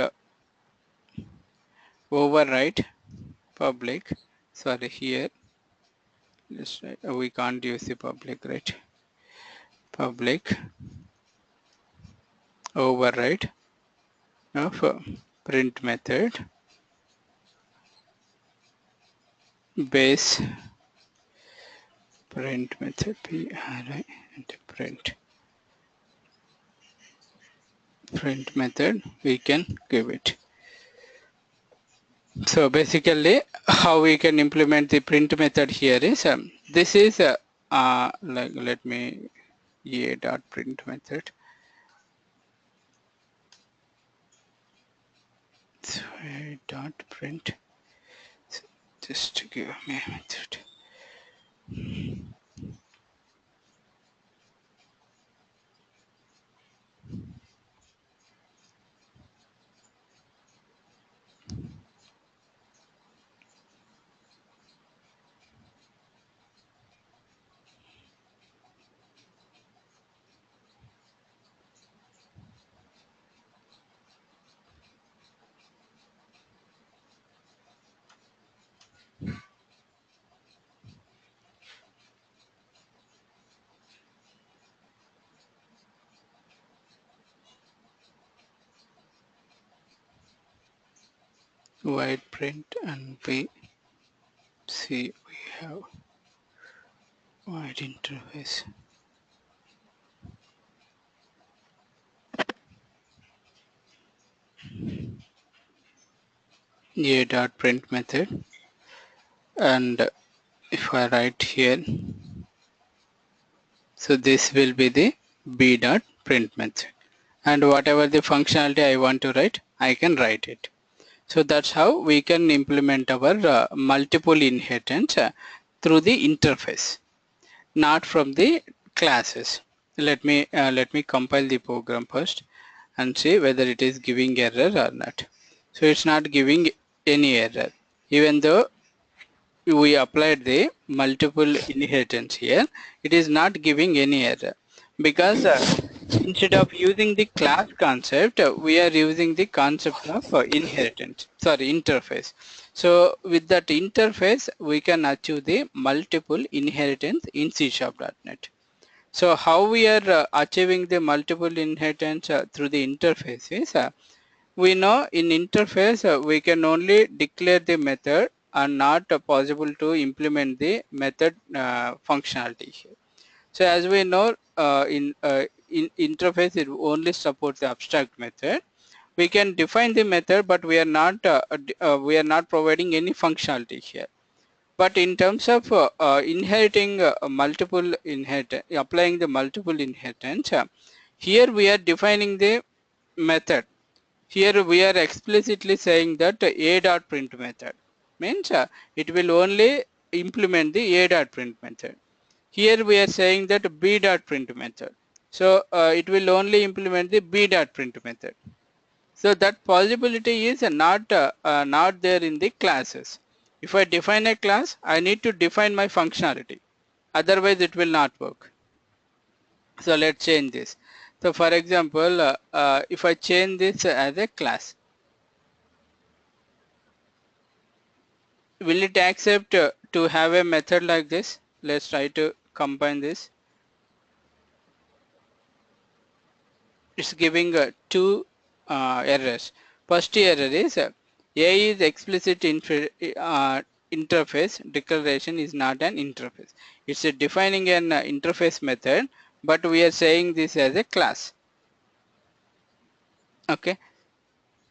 override public, sorry, here let's write, we can't use the public, right? Public override of print method base print method PRI and print method we can give it. So basically how we can implement the print method here is this is like, let me A dot print method. So A dot print, so just give me a method. Void print and we see we have void interface. A dot print method, and if I write here, so this will be the b dot print method, and whatever the functionality I want to write, I can write it. So that's how we can implement our multiple inheritance through the interface, not from the classes. Let me compile the program first and see whether it is giving error or not. So it's not giving any error, even though we applied the multiple inheritance here. It is not giving any error because instead of using the class concept, we are using the concept of interface. So with that interface, we can achieve the multiple inheritance in C#.NET. So how we are achieving the multiple inheritance through the interface is, we know in interface we can only declare the method and not possible to implement the method functionality here. So as we know, in interface it only supports the abstract method. We can define the method, but we are not providing any functionality here. But in terms of inheriting multiple applying the multiple inheritance, here we are defining the method. Here we are explicitly saying that a dot print method means it will only implement the a dot print method. Here we are saying that b dot print method. So it will only implement the b dot print method. So that possibility is not there in the classes. If I define a class, I need to define my functionality. Otherwise, it will not work. So let's change this. So for example, if I change this as a class, will it accept to have a method like this? Let's try to combine this. It's giving two errors. First error is A is explicit interface declaration is not an interface. It's defining an interface method, but we are saying this as a class. Okay,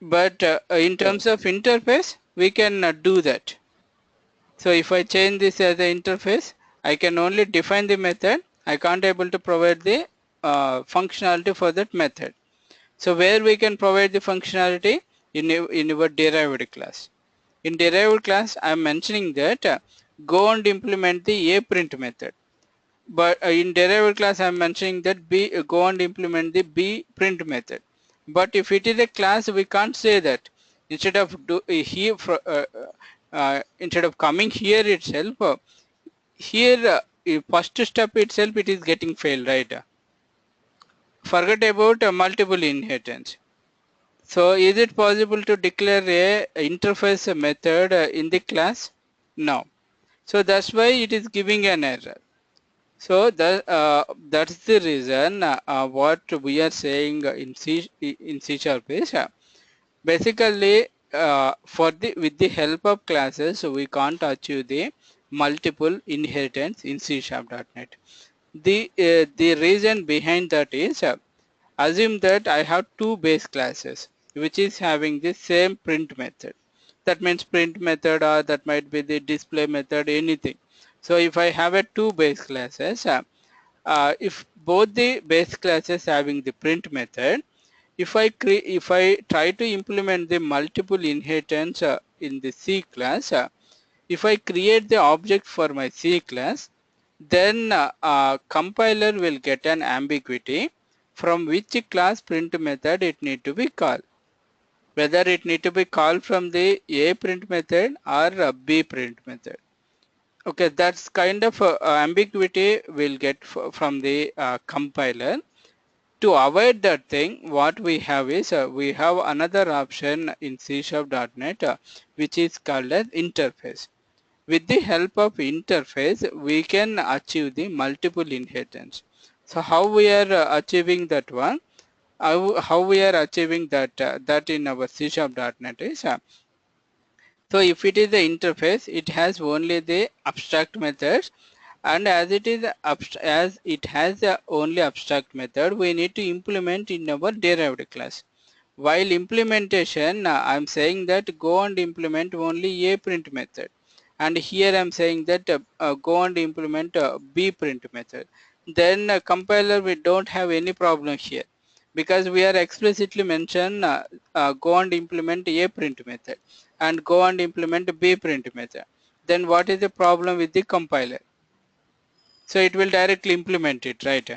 but in terms of interface, we can do that. So if I change this as an interface, I can only define the method. I can't able to provide the functionality for that method. So where we can provide the functionality in our derived class. In derived class, I am mentioning that go and implement the a print method. But in derived class, I am mentioning that go and implement the b print method. But if it is a class, we can't say that. Instead of instead of coming here itself, here first step itself it is getting failed, right? Forget about multiple inheritance. So is it possible to declare a interface method in the class? No. So that's why it is giving an error. So that's the reason what we are saying in C Sharp is basically for the with the help of classes we can't achieve the multiple inheritance in C Sharp.NET. The reason behind that is assume that I have two base classes which is having the same print method. That means print method, or that might be the display method, anything. So if I have a two base classes, if both the base classes having the print method, if I try to implement the multiple inheritance in the C class, if I create the object for my C class, then compiler will get an ambiguity from which class print method it need to be called. Whether it need to be called from the A print method or B print method. Okay, that's kind of ambiguity we'll get from the compiler. To avoid that thing, what we have is we have another option in C#.NET which is called as interface. With the help of interface, we can achieve the multiple inheritance. So how we are achieving that one? How we are achieving that that in our C#.NET is so if it is the interface, it has only the abstract methods, and as it is as it has only abstract method, we need to implement in our derived class. While implementation, I'm saying that go and implement only a print method, and here I'm saying that go and implement b print method. Then compiler, we don't have any problem here because we are explicitly mentioned go and implement a print method and go and implement b print method. Then what is the problem with the compiler? So it will directly implement it, right?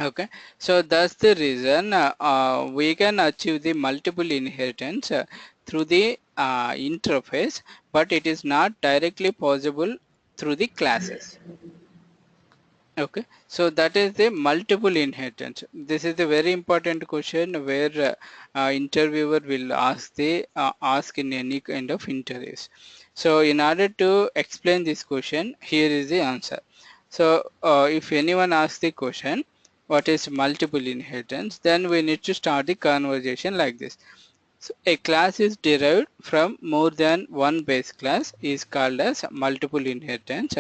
Okay, so that's the reason we can achieve the multiple inheritance through the interface, but it is not directly possible through the classes. Okay, so that is the multiple inheritance. This is a very important question where interviewer will ask the ask in any kind of interviews. So in order to explain this question, here is the answer. So if anyone asks the question, what is multiple inheritance? Then we need to start the conversation like this. So a class is derived from more than one base class is called as multiple inheritance.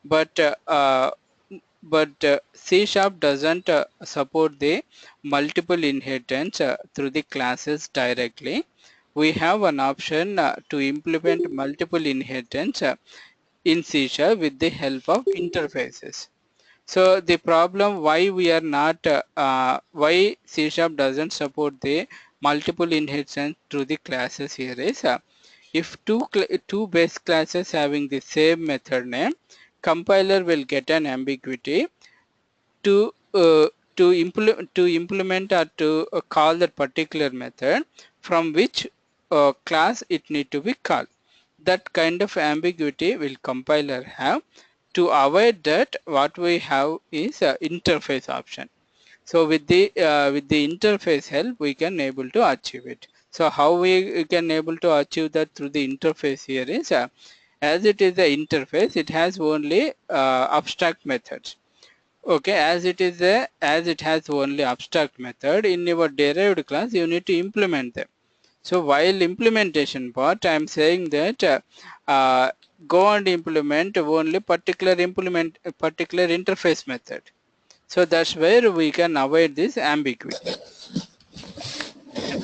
But C Sharp doesn't support the multiple inheritance through the classes directly. We have an option to implement multiple inheritance in C Sharp with the help of interfaces. So the problem why we are not why C Sharp doesn't support the multiple inheritance through the classes here is if two base classes having the same method name, compiler will get an ambiguity to implement or to call that particular method from which class it need to be called. That kind of ambiguity will compiler have. To avoid that, what we have is interface option. So with the interface help, we can able to achieve it. So how we can able to achieve that through the interface here is as it is the interface, it has only abstract methods. Okay, as it is a as it has only abstract method in your derived class, you need to implement them. So while implementation part, I am saying that go and implement only particular interface method. So that's where we can avoid this ambiguity. Okay.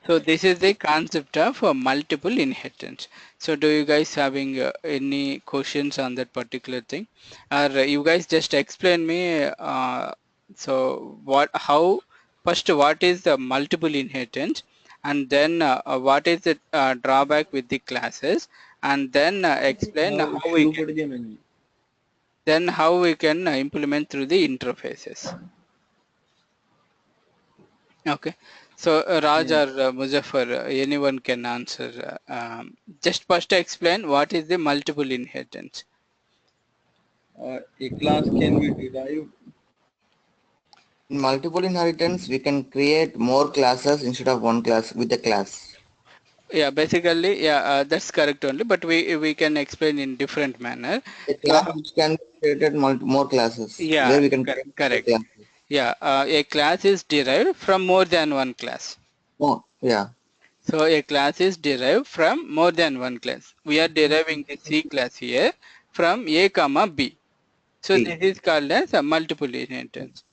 So this is the concept of multiple inheritance. So do you guys having any questions on that particular thing, or you guys just explain me? So how first what is the multiple inheritance, and then what is the drawback with the classes, and then explain हाँ how we शुरू can कर दिया मैंने implement through the interfaces. Okay. So Raj or yes Muzaffar, anyone can answer. Just first explain what is the multiple inheritance. a class can be derived In multiple inheritance, we can create more classes instead of one class with a class. Yeah, basically, yeah, that's correct only. But we can explain in different manner. A So class which can be created more classes, where yeah, we can create more correct. classes. Yeah, a class is derived from more than one class. Oh, yeah. So a class is derived from more than one class. We are deriving the C class here from A comma B. So B. this is called as a multiple inheritance.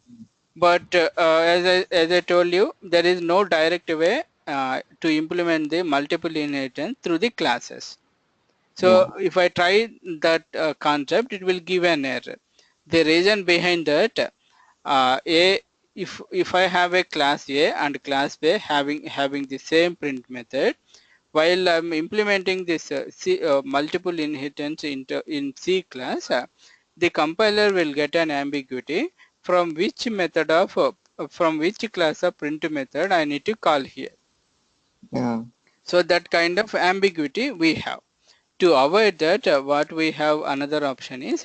But as I told you, there is no direct way to implement the multiple inheritance through the classes. So Yeah. if I try that concept, it will give an error. The reason behind that, a if I have a class A and class B having the same print method, while I'm implementing this multiple inheritance in C class, the compiler will get an ambiguity from which method of from which class of print method I need to call here. Yeah. So that kind of ambiguity we have. To avoid that, what we have another option is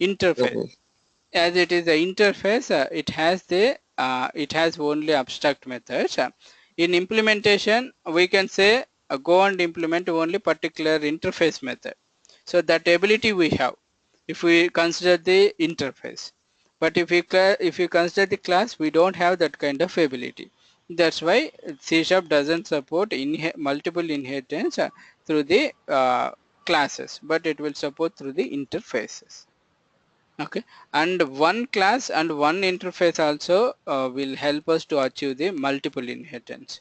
interface. Okay. As it is the interface, it has only abstract methods. In implementation, we can say go and implement only particular interface method. So that ability we have if we consider the interface. But if you consider the class, we don't have that kind of ability. That's why C# doesn't support multiple inheritance through the classes, but it will support through the interfaces. Okay, and one class and one interface also will help us to achieve the multiple inheritance.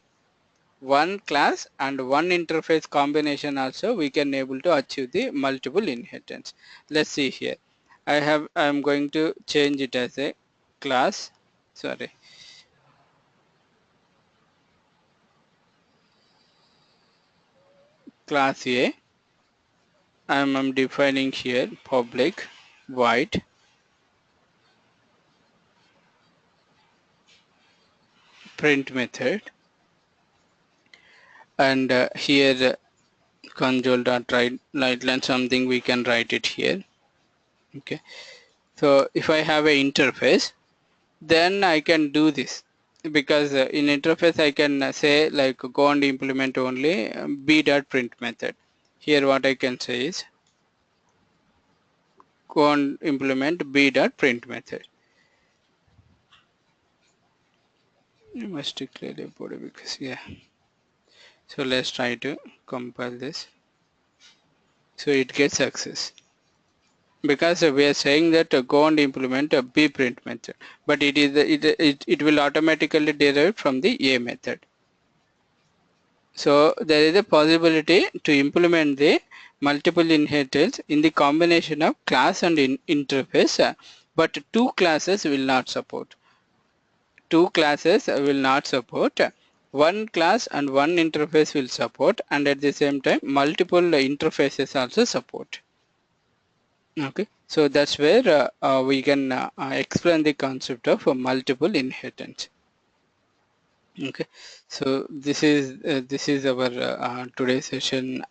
One class and one interface combination also we can able to achieve the multiple inheritance. Let's see here. I'm going to change it as a class. Sorry. Class A. I'm defining here public void print method, and here console.write line something we can write it here. Okay, so if I have a interface, then I can do this, because in interface I can say like go and implement only b.print method. Here what I can say is go and implement b.print method. You must declare the body because yeah. So let's try to compile this. So it gets access. Because we are saying that go and implement a b print method, but it will automatically derive from the a method. So there is a possibility to implement the multiple inheritance in the combination of class and interface, but two classes will not support. Two classes will not support. One class and one interface will support, and at the same time multiple interfaces also support. Okay, so that's where we can explain the concept of multiple inheritance. Okay, so this is our today's session